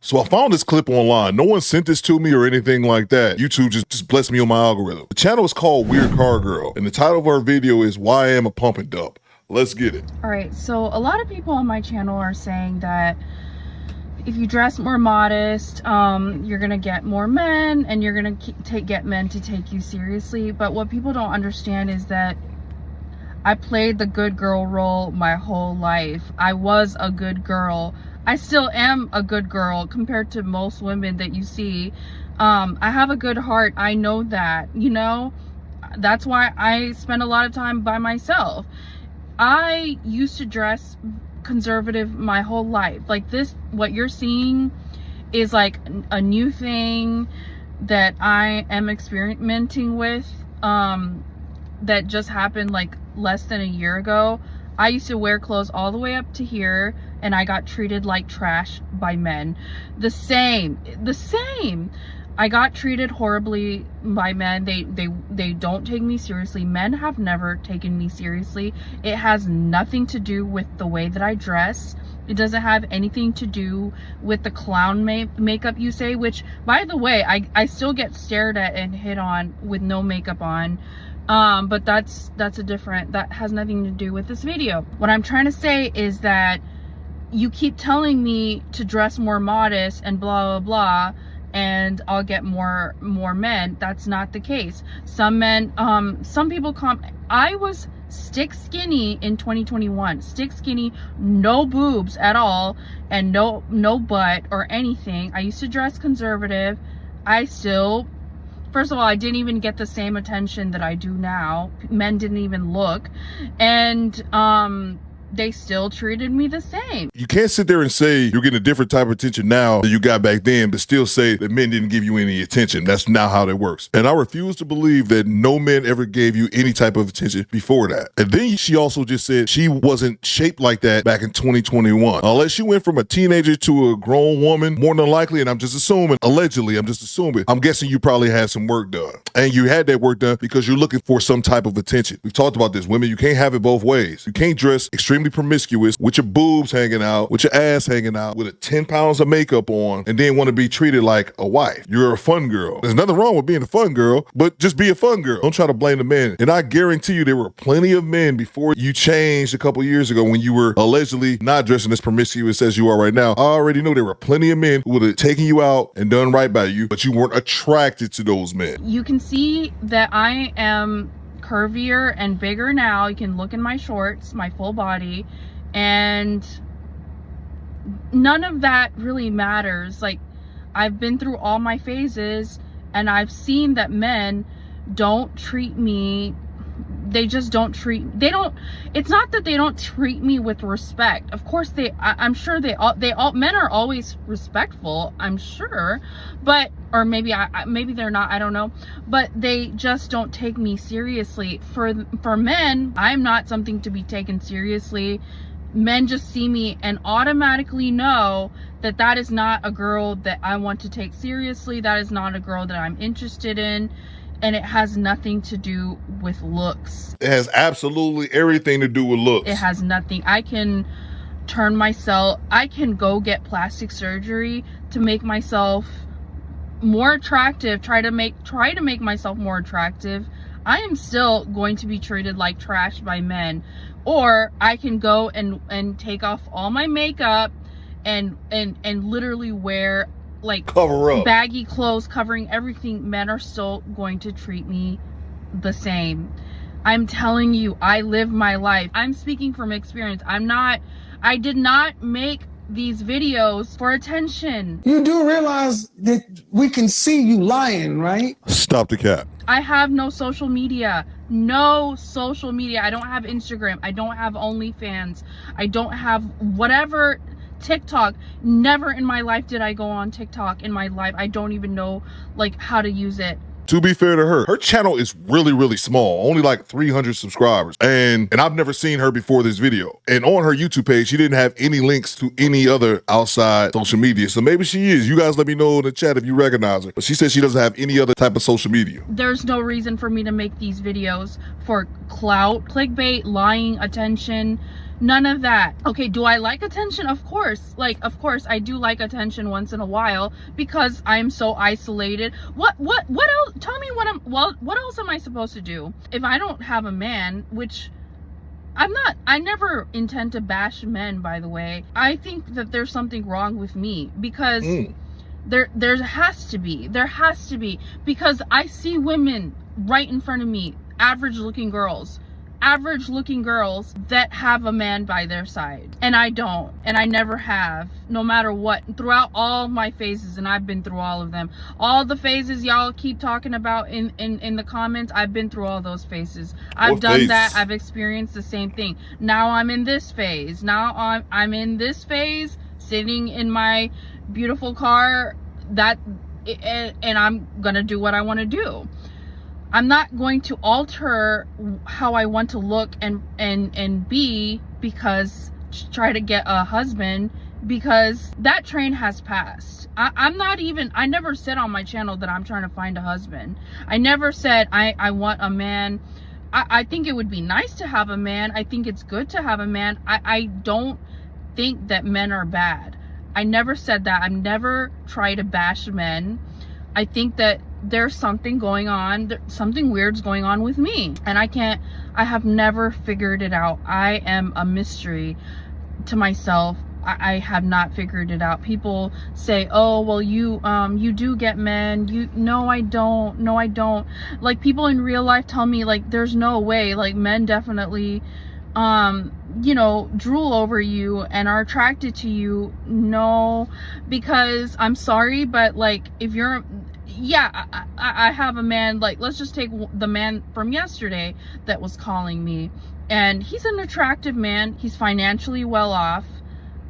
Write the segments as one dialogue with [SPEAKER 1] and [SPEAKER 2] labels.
[SPEAKER 1] So I found this clip online. No one sent this to me or anything like that. YouTube just blessed me on my algorithm. The channel is called Weird Car Girl, and the title of our video is Why I Am a Pump and Dump. Let's get it.
[SPEAKER 2] All right, so a lot of people on my channel are saying that if you dress more modest, you're gonna get more men and you're gonna get men to take you seriously. But what people don't understand is that I played the good girl role my whole life. I was a good girl. I still am a good girl compared to most women that you see. I have a good heart. I know that, you know, that's why I spend a lot of time by myself. I used to dress conservative my whole life. Like this, what you're seeing is like a new thing that I am experimenting with, that just happened like less than a year ago. I used to wear clothes all the way up to here and I got treated like trash by men. The same. I got treated horribly by men. They don't take me seriously. Men have never taken me seriously. It has nothing to do with the way that I dress. It doesn't have anything to do with the clown makeup you say, which by the way, I still get stared at and hit on with no makeup on. But that has nothing to do with this video. What I'm trying to say is that you keep telling me to dress more modest and blah, blah, blah, and I'll get more men. That's not the case. Some men, some people I was stick skinny in 2021, stick skinny, no boobs at all, and no butt or anything. I used to dress conservative. First of all, I didn't even get the same attention that I do now. Men didn't even look. And they still treated me the same.
[SPEAKER 1] You can't sit there and say you're getting a different type of attention now than you got back then, but still say that men didn't give you any attention. That's not how that works. And I refuse to believe that no men ever gave you any type of attention before that. And then she also just said she wasn't shaped like that back in 2021. Unless you went from a teenager to a grown woman, more than likely, and I'm just assuming, allegedly, I'm guessing you probably had some work done. And you had that work done because you're looking for some type of attention. We've talked about this. Women, you can't have it both ways. You can't dress extremely promiscuous with your boobs hanging out, with your ass hanging out, with 10 pounds of makeup on, and then want to be treated like a wife. You're a fun girl. There's nothing wrong with being a fun girl, but just be a fun girl. Don't try to blame the men. And I guarantee you there were plenty of men before you changed a couple years ago when you were allegedly not dressing as promiscuous as you are right now. I already know there were plenty of men who would have taken you out and done right by you, but you weren't attracted to those men.
[SPEAKER 2] You can see that I am curvier and bigger now. You can look in my shorts, my full body, and none of that really matters. Like, I've been through all my phases and I've seen that men don't treat me, it's not that they don't treat me with respect. Of course I'm sure men are always respectful, I'm sure, but, or maybe they're not, I don't know, but they just don't take me seriously. For men, I'm not something to be taken seriously. Men just see me and automatically know that that is not a girl that I want to take seriously. That is not a girl that I'm interested in. And it has nothing to do with looks.
[SPEAKER 1] It has absolutely everything to do with looks.
[SPEAKER 2] It has nothing. I can go get plastic surgery to make myself more attractive, try to make myself more attractive. I am still going to be treated like trash by men. Or I can go and take off all my makeup and literally wear like
[SPEAKER 1] cover up
[SPEAKER 2] baggy clothes covering everything. Men are still going to treat me the same. I'm telling you, I live my life. I'm speaking from experience. I did not make these videos for attention.
[SPEAKER 3] You do realize that we can see you lying, right?
[SPEAKER 1] Stop the cap.
[SPEAKER 2] I have no social media. No social media. I don't have Instagram. I don't have OnlyFans. I don't have whatever. TikTok. Never in my life did I go on TikTok in my life. I don't even know like how to use it.
[SPEAKER 1] To be fair to her channel is really, really small, only like 300 subscribers. And I've never seen her before this video. And on her YouTube page, she didn't have any links to any other outside social media. So maybe she is. You guys let me know in the chat if you recognize her. But she said she doesn't have any other type of social media.
[SPEAKER 2] There's no reason for me to make these videos for clout, clickbait, lying, attention. None of that. Okay, do I like attention? Of course. Like, of course I do like attention once in a while because I'm so isolated. What else? Tell me what else am I supposed to do if I don't have a man, which I never intend to bash men, by the way. I think that there's something wrong with me because there has to be, because I see women right in front of me, average looking girls that have a man by their side, and I don't, and I never have, no matter what, throughout all my phases, and I've been through all of them, all the phases y'all keep talking about in the comments. I've been through all those phases. I've done that. I've experienced the same thing. Now I'm in this phase. I'm in this phase, sitting in my beautiful car, and I'm gonna do what I want to do. I'm not going to alter how I want to look and be because try to get a husband, because that train has passed. I never said on my channel that I'm trying to find a husband. I never said I want a man. I think it would be nice to have a man. I think it's good to have a man. I don't think that men are bad. I never said that. I've never tried to bash men. I think that there's something going on, something weird's going on with me, and I have never figured it out. I am a mystery to myself. I have not figured it out. People say, oh, well, you do get men. No, I don't. Like, people in real life tell me, like, there's no way, like, men definitely drool over you and are attracted to you. No, because I'm sorry, but like, if you're, I have a man, like, let's just take the man from yesterday that was calling me, and he's an attractive man. He's financially well off,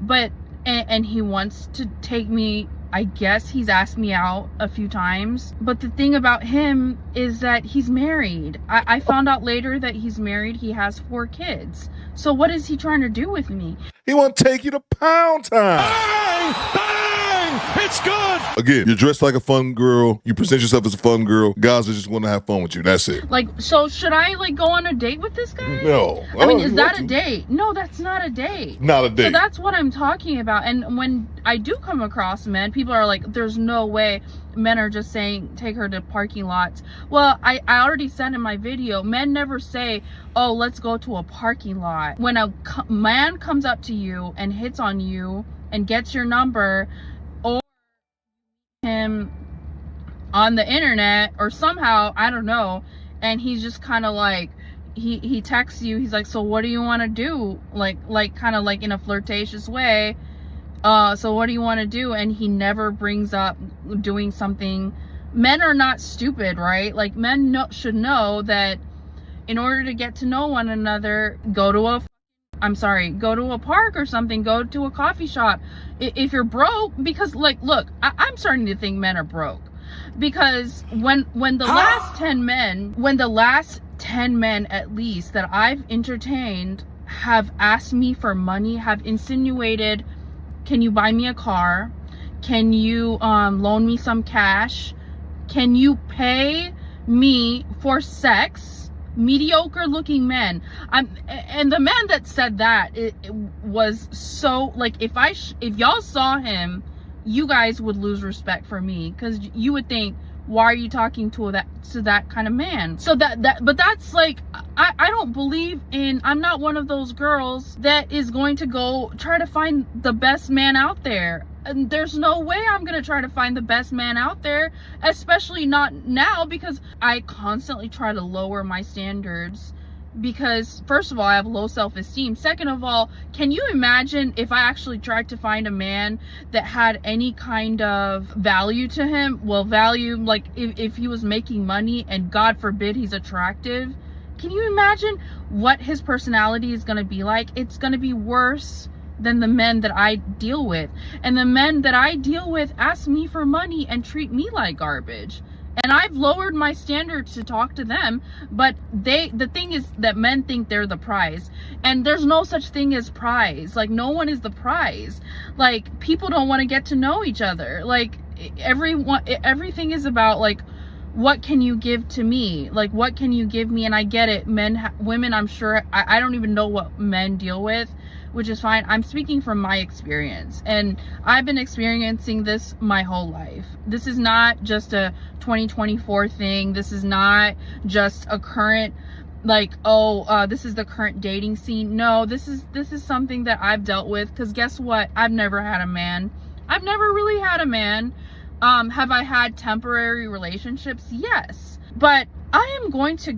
[SPEAKER 2] but and he wants to take me. I guess he's asked me out a few times, but the thing about him is that he's married. I found out later that he's married. He has 4 kids. So what is he trying to do with me?
[SPEAKER 1] He want to take you to Pound Town.
[SPEAKER 4] Bang! Bang! It's good!
[SPEAKER 1] Again, you're dressed like a fun girl. You present yourself as a fun girl. Guys are just want to have fun with you. That's it.
[SPEAKER 2] Like, so should I, like, go on a date with this guy?
[SPEAKER 1] No.
[SPEAKER 2] I mean, is that a date? No, that's not a date.
[SPEAKER 1] Not a date.
[SPEAKER 2] So that's what I'm talking about. And when I do come across men, people are like, there's no way. Men are just saying, take her to parking lots. Well, I already said in my video, men never say, oh, let's go to a parking lot. When a man comes up to you and hits on you and gets your number, or him on the internet or somehow, I don't know, and he's just kind of like, he texts you, he's like, so what do you want to do? Like kind of like in a flirtatious way. So what do you want to do? And he never brings up doing something. Men are not stupid, right? Like, men should know that in order to get to know one another, go to a park or something, go to a coffee shop. If you're broke, because, like, look, I'm starting to think men are broke, because when the last 10 men at least that I've entertained have asked me for money, have insinuated, can you buy me a car? Can you loan me some cash? Can you pay me for sex? Mediocre looking men. And the man that said that, it was so, like, if y'all saw him, you guys would lose respect for me, because you would think, why are you talking to that kind of man? So but that's like, I don't believe in, I'm not one of those girls that is going to go try to find the best man out there. And there's no way I'm gonna try to find the best man out there, especially not now, because I constantly try to lower my standards, because first of all, I have low self-esteem. Second of all, can you imagine if I actually tried to find a man that had any kind of value to him? Well, value, like if he was making money, and God forbid he's attractive, can you imagine what his personality is going to be like? It's going to be worse than the men that I deal with. And the men that I deal with ask me for money and treat me like garbage. And I've lowered my standards to talk to them, but the thing is that men think they're the prize, and there's no such thing as prize. Like, no one is the prize. Like, people don't want to get to know each other. Like, everything is about, like, what can you give to me? Like, what can you give me? And I get it, women, I'm sure, I don't even know what men deal with, which is fine. I'm speaking from my experience, and I've been experiencing this my whole life. This is not just a 2024 thing. This is not just a current, like, this is the current dating scene. No, this is something that I've dealt with, because guess what? I've never had a man. I've never really had a man. Have I had temporary relationships? Yes. But I'm going to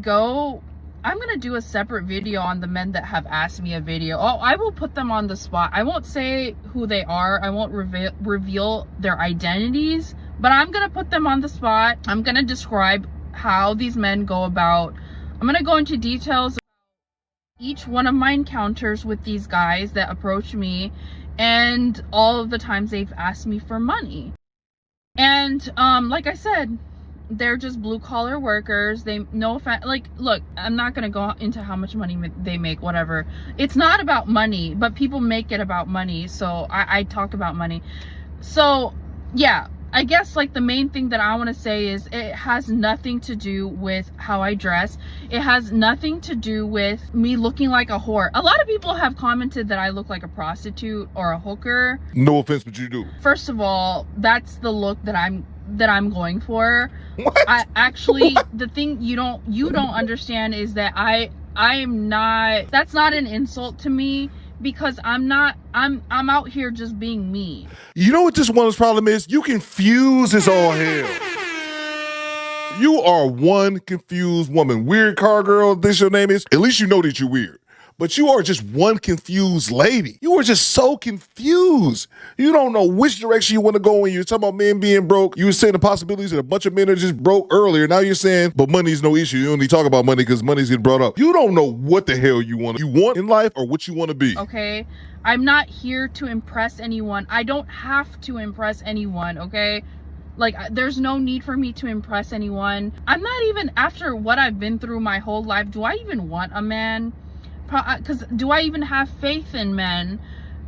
[SPEAKER 2] do a separate video on the men that have asked me a video. Oh, I will put them on the spot. I won't say who they are. I won't reveal their identities, but I'm going to put them on the spot. I'm going to describe how these men go about. I'm going to go into details about each one of my encounters with these guys that approach me, and all of the times they've asked me for money. And like I said, they're just blue collar workers. No offense, like, look, I'm not gonna go into how much money they make, whatever. It's not about money, but people make it about money, so I talk about money. So yeah, I guess, like, the main thing that I want to say is it has nothing to do with how I dress. It has nothing to do with me looking like a whore. A lot of people have commented that I look like a prostitute or a hooker.
[SPEAKER 1] No offense, but you do.
[SPEAKER 2] First of all, that's the look that I'm going for.
[SPEAKER 1] What?
[SPEAKER 2] I actually, the thing you don't understand is that I am not, that's not an insult to me, because I'm out here just being me.
[SPEAKER 1] You know what this one's problem is? You confuse as all hell. You are one confused woman. Weird car girl, this your name is? At least you know that you're weird. But you are just one confused lady. You are just so confused. You don't know which direction you want to go when you're talking about men being broke. You were saying the possibilities that a bunch of men are just broke earlier. Now you're saying, but money's no issue. You only talk about money because money's getting brought up. You don't know what the hell you want in life or what you want to be.
[SPEAKER 2] Okay? I'm not here to impress anyone. I don't have to impress anyone, okay? Like, there's no need for me to impress anyone. I'm not even, after what I've been through my whole life, do I even want a man? Because do I even have faith in men?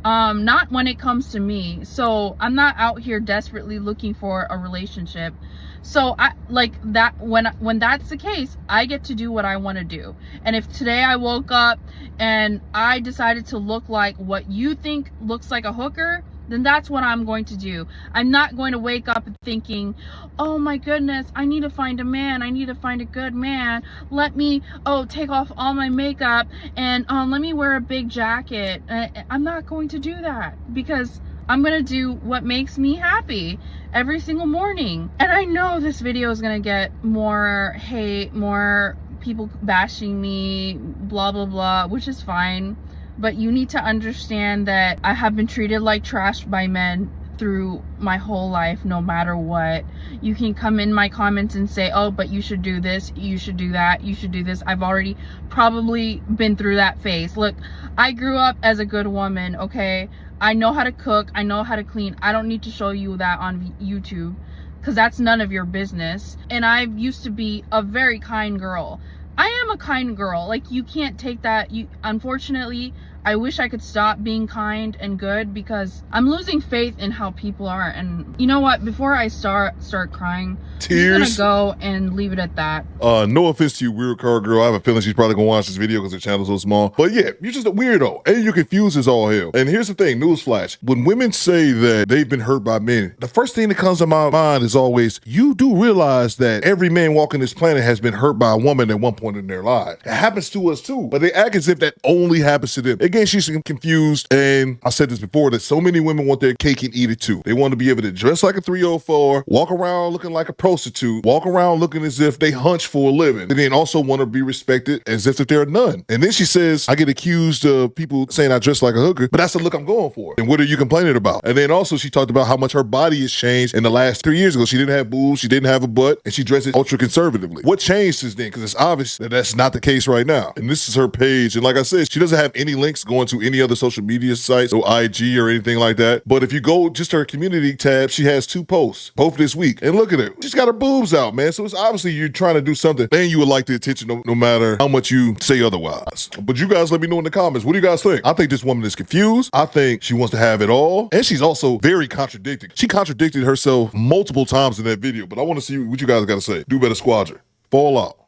[SPEAKER 2] Not when it comes to me. So I'm not out here desperately looking for a relationship. So I like that, when that's the case, I get to do what I want to do. And if today I woke up and I decided to look like what you think looks like a hooker, then that's what I'm going to do. I'm not going to wake up thinking, oh my goodness, I need to find a man. I need to find a good man. Let me, take off all my makeup and let me wear a big jacket. I'm not going to do that, because I'm going to do what makes me happy every single morning. And I know this video is going to get more hate, more people bashing me, blah, blah, blah, which is fine. But you need to understand that I have been treated like trash by men through my whole life, no matter what. You can come in my comments and say, oh, but you should do this, you should do that, you should do this. I've already probably been through that phase. Look, I grew up as a good woman, okay? I know how to cook, I know how to clean. I don't need to show you that on YouTube, because that's none of your business. And I used to be a very kind girl. I am a kind girl. Like, you can't take that. Unfortunately, I wish I could stop being kind and good, because I'm losing faith in how people are. And you know what? Before I start crying,
[SPEAKER 1] Tears?
[SPEAKER 2] I'm just gonna go and leave it at that.
[SPEAKER 1] No offense to you, weird car girl. I have a feeling she's probably gonna watch this video because her channel's so small. But yeah, you're just a weirdo, and you're confused as all hell. And here's the thing, newsflash. When women say that they've been hurt by men, the first thing that comes to my mind is always, you do realize that every man walking this planet has been hurt by a woman at one point in their life. It happens to us too, but they act as if that only happens to them. Again, she's confused, and I said this before, that so many women want their cake and eat it too. They want to be able to dress like a 304, walk around looking like a prostitute, walk around looking as if they hunch for a living, and then also want to be respected as if that they're none. And then she says, I get accused of people saying I dress like a hooker, but that's the look I'm going for. And what are you complaining about? And then also she talked about how much her body has changed in the last 3 years ago. She didn't have boobs, she didn't have a butt, and she dresses ultra conservatively. What changed since then? Because it's obvious that that's not the case right now. And this is her page. And like I said, she doesn't have any links links going to any other social media sites, so IG or anything like that. But if you go just to her community tab, she has 2 posts, both this week. And look at it. She's got her boobs out, man. So it's obviously you're trying to do something and you would like the attention no matter how much you say otherwise. But you guys let me know in the comments. What do you guys think? I think this woman is confused. I think she wants to have it all. And she's also very contradicting. She contradicted herself multiple times in that video. But I want to see what you guys got to say. Do better, Squadron. Fall out.